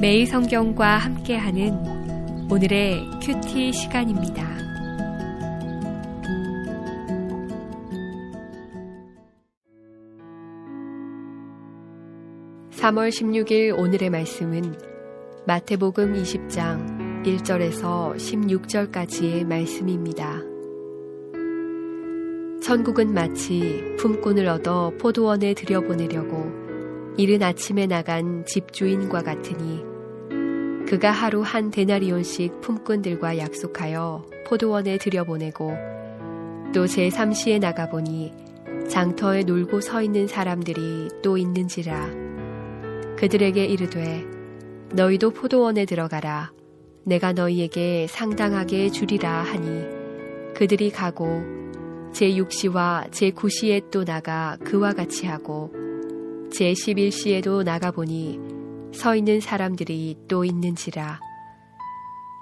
매일 성경과 함께하는 오늘의 큐티 시간입니다. (3월 16일) 오늘의 말씀은 마태복음 20장 1절에서 16절까지의 말씀입니다. 천국은 마치 품꾼을 얻어 포도원에 들여보내려고 이른 아침에 나간 집주인과 같으니 그가 하루 한 데나리온씩 품꾼들과 약속하여 포도원에 들여보내고 또 제3시에 나가보니 장터에 놀고 서 있는 사람들이 또 있는지라. 그들에게 이르되 너희도 포도원에 들어가라. 내가 너희에게 상당하게 주리라 하니 그들이 가고 제6시와 제9시에 또 나가 그와 같이 하고 제11시에도 나가보니 서 있는 사람들이 또 있는지라.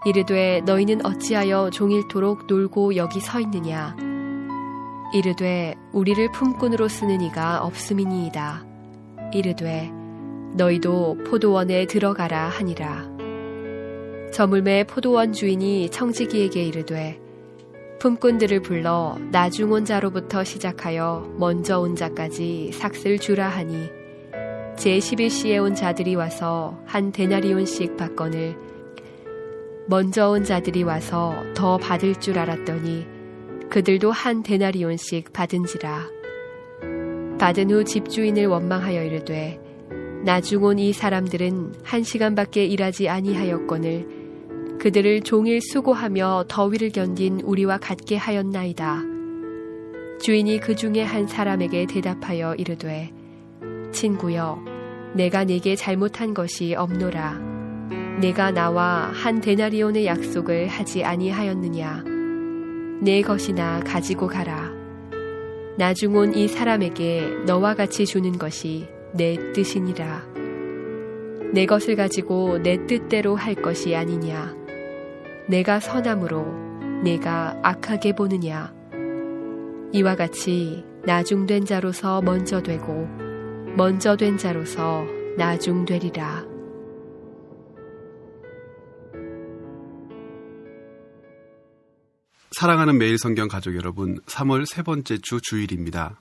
이르되 너희는 어찌하여 종일토록 놀고 여기 서 있느냐. 이르되 우리를 품꾼으로 쓰는 이가 없음이니이다. 이르되 너희도 포도원에 들어가라 하니라. 저물매 포도원 주인이 청지기에게 이르되 품꾼들을 불러 나중 온 자로부터 시작하여 먼저 온 자까지 삭슬 주라 하니 제11시에 온 자들이 와서 한 데나리온씩 받거늘 먼저 온 자들이 와서 더 받을 줄 알았더니 그들도 한 데나리온씩 받은지라. 받은 후 집주인을 원망하여 이르되 나중 온 이 사람들은 1시간밖에 일하지 아니하였거늘 그들을 종일 수고하며 더위를 견딘 우리와 같게 하였나이다. 주인이 그 중에 한 사람에게 대답하여 이르되 친구여, 내가 네게 잘못한 것이 없노라. 내가 나와 한 데나리온의 약속을 하지 아니하였느냐. 내 것이나 가지고 가라. 나중 온 이 사람에게 너와 같이 주는 것이 내 뜻이니라. 내 것을 가지고 내 뜻대로 할 것이 아니냐. 내가 선함으로 내가 악하게 보느냐. 이와 같이 나중된 자로서 먼저 되고 먼저 된 자로서 나중되리라. 사랑하는 매일 성경 가족 여러분, 3월 세 번째 주 주일입니다.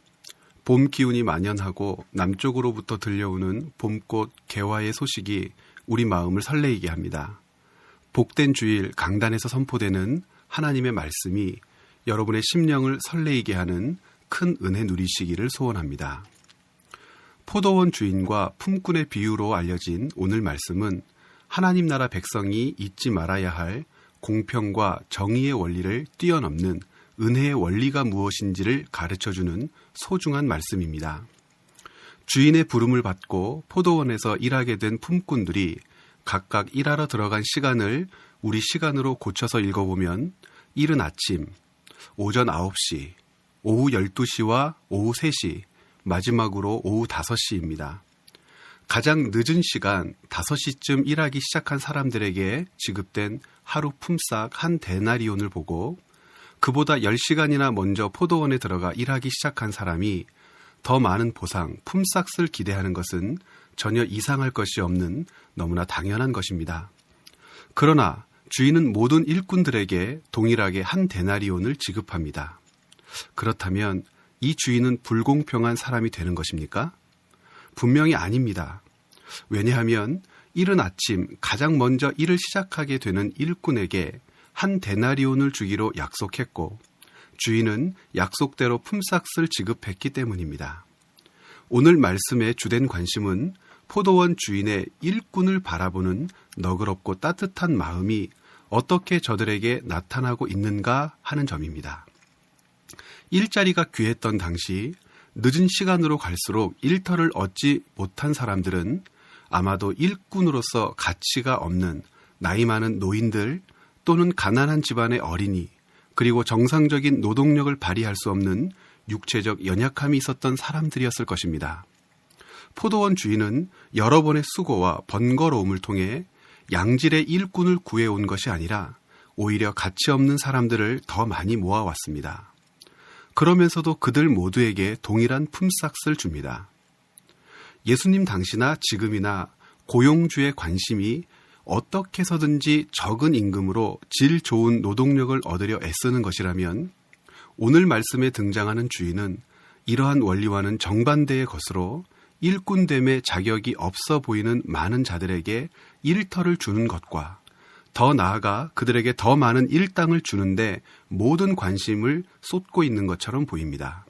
봄 기운이 만연하고 남쪽으로부터 들려오는 봄꽃 개화의 소식이 우리 마음을 설레이게 합니다. 복된 주일 강단에서 선포되는 하나님의 말씀이 여러분의 심령을 설레이게 하는 큰 은혜 누리시기를 소원합니다. 포도원 주인과 품꾼의 비유로 알려진 오늘 말씀은 하나님 나라 백성이 잊지 말아야 할 공평과 정의의 원리를 뛰어넘는 은혜의 원리가 무엇인지를 가르쳐주는 소중한 말씀입니다. 주인의 부름을 받고 포도원에서 일하게 된 품꾼들이 각각 일하러 들어간 시간을 우리 시간으로 고쳐서 읽어보면 이른 아침, 오전 9시, 오후 12시와 오후 3시, 마지막으로 오후 5시입니다. 가장 늦은 시간 5시쯤 일하기 시작한 사람들에게 지급된 하루 품삯 한 데나리온을 보고 그보다 10시간이나 먼저 포도원에 들어가 일하기 시작한 사람이 더 많은 보상, 품삯을 기대하는 것은 전혀 이상할 것이 없는 너무나 당연한 것입니다. 그러나 주인은 모든 일꾼들에게 동일하게 한 데나리온을 지급합니다. 그렇다면 이 주인은 불공평한 사람이 되는 것입니까? 분명히 아닙니다. 왜냐하면 이른 아침 가장 먼저 일을 시작하게 되는 일꾼에게 한 데나리온을 주기로 약속했고 주인은 약속대로 품삯을 지급했기 때문입니다. 오늘 말씀의 주된 관심은 포도원 주인의 일꾼을 바라보는 너그럽고 따뜻한 마음이 어떻게 저들에게 나타나고 있는가 하는 점입니다. 일자리가 귀했던 당시 늦은 시간으로 갈수록 일터를 얻지 못한 사람들은 아마도 일꾼으로서 가치가 없는 나이 많은 노인들 또는 가난한 집안의 어린이 그리고 정상적인 노동력을 발휘할 수 없는 육체적 연약함이 있었던 사람들이었을 것입니다. 포도원 주인은 여러 번의 수고와 번거로움을 통해 양질의 일꾼을 구해온 것이 아니라 오히려 가치 없는 사람들을 더 많이 모아왔습니다. 그러면서도 그들 모두에게 동일한 품삯을 줍니다. 예수님 당시나 지금이나 고용주의 관심이 어떻게 해서든지 적은 임금으로 질 좋은 노동력을 얻으려 애쓰는 것이라면 오늘 말씀에 등장하는 주인은 이러한 원리와는 정반대의 것으로 일꾼됨의 자격이 없어 보이는 많은 자들에게 일터를 주는 것과 더 나아가 그들에게 더 많은 일당을 주는데 모든 관심을 쏟고 있는 것처럼 보입니다.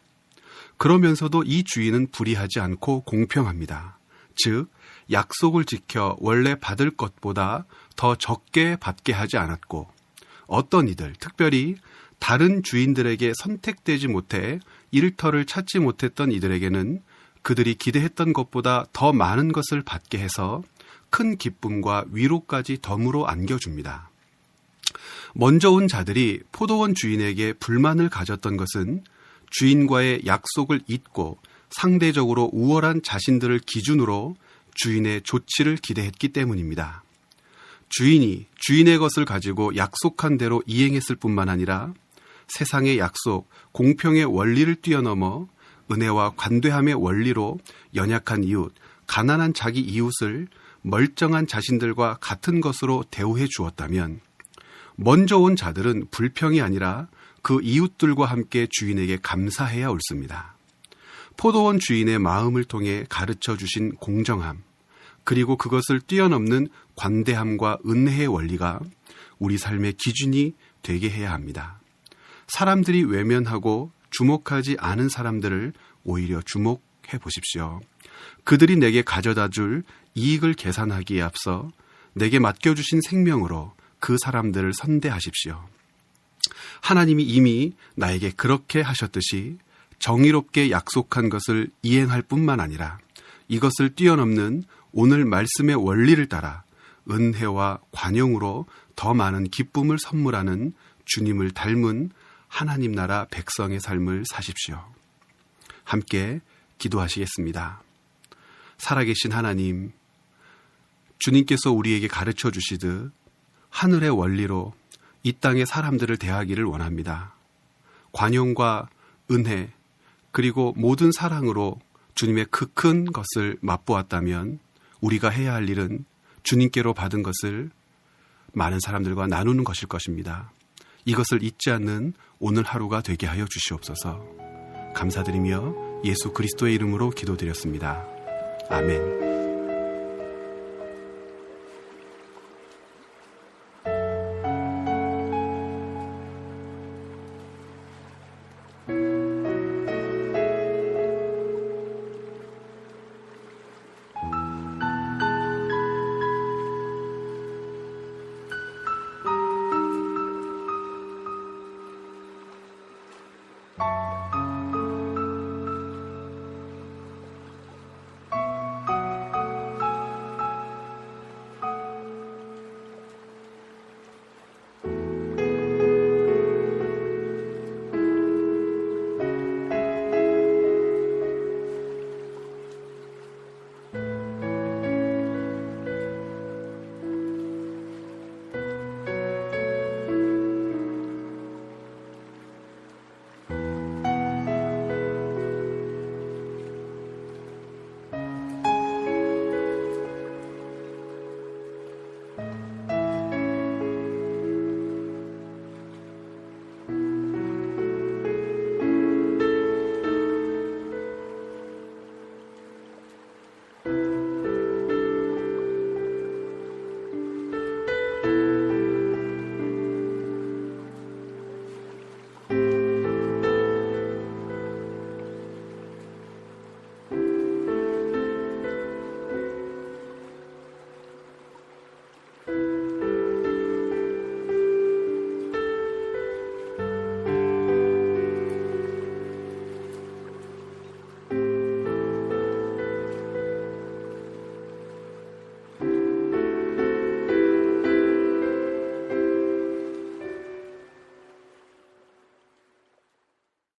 그러면서도 이 주인은 불의하지 않고 공평합니다. 즉, 약속을 지켜 원래 받을 것보다 더 적게 받게 하지 않았고 어떤 이들, 특별히 다른 주인들에게 선택되지 못해 일터를 찾지 못했던 이들에게는 그들이 기대했던 것보다 더 많은 것을 받게 해서 큰 기쁨과 위로까지 덤으로 안겨줍니다. 먼저 온 자들이 포도원 주인에게 불만을 가졌던 것은 주인과의 약속을 잊고 상대적으로 우월한 자신들을 기준으로 주인의 조치를 기대했기 때문입니다. 주인이 주인의 것을 가지고 약속한 대로 이행했을 뿐만 아니라 세상의 약속, 공평의 원리를 뛰어넘어 은혜와 관대함의 원리로 연약한 이웃, 가난한 자기 이웃을 멀쩡한 자신들과 같은 것으로 대우해 주었다면 먼저 온 자들은 불평이 아니라 그 이웃들과 함께 주인에게 감사해야 옳습니다. 포도원 주인의 마음을 통해 가르쳐 주신 공정함, 그리고 그것을 뛰어넘는 관대함과 은혜의 원리가 우리 삶의 기준이 되게 해야 합니다. 사람들이 외면하고 주목하지 않은 사람들을 오히려 주목해 보십시오. 그들이 내게 가져다 줄 이익을 계산하기에 앞서 내게 맡겨주신 생명으로 그 사람들을 선대하십시오. 하나님이 이미 나에게 그렇게 하셨듯이 정의롭게 약속한 것을 이행할 뿐만 아니라 이것을 뛰어넘는 오늘 말씀의 원리를 따라 은혜와 관용으로 더 많은 기쁨을 선물하는 주님을 닮은 하나님 나라 백성의 삶을 사십시오. 함께 기도하시겠습니다. 살아계신 하나님, 주님께서 우리에게 가르쳐 주시듯 하늘의 원리로 이 땅의 사람들을 대하기를 원합니다. 관용과 은혜, 그리고 모든 사랑으로 주님의 그 큰 것을 맛보았다면 우리가 해야 할 일은 주님께로 받은 것을 많은 사람들과 나누는 것일 것입니다. 이것을 잊지 않는 오늘 하루가 되게 하여 주시옵소서. 감사드리며 예수 그리스도의 이름으로 기도드렸습니다. 아멘.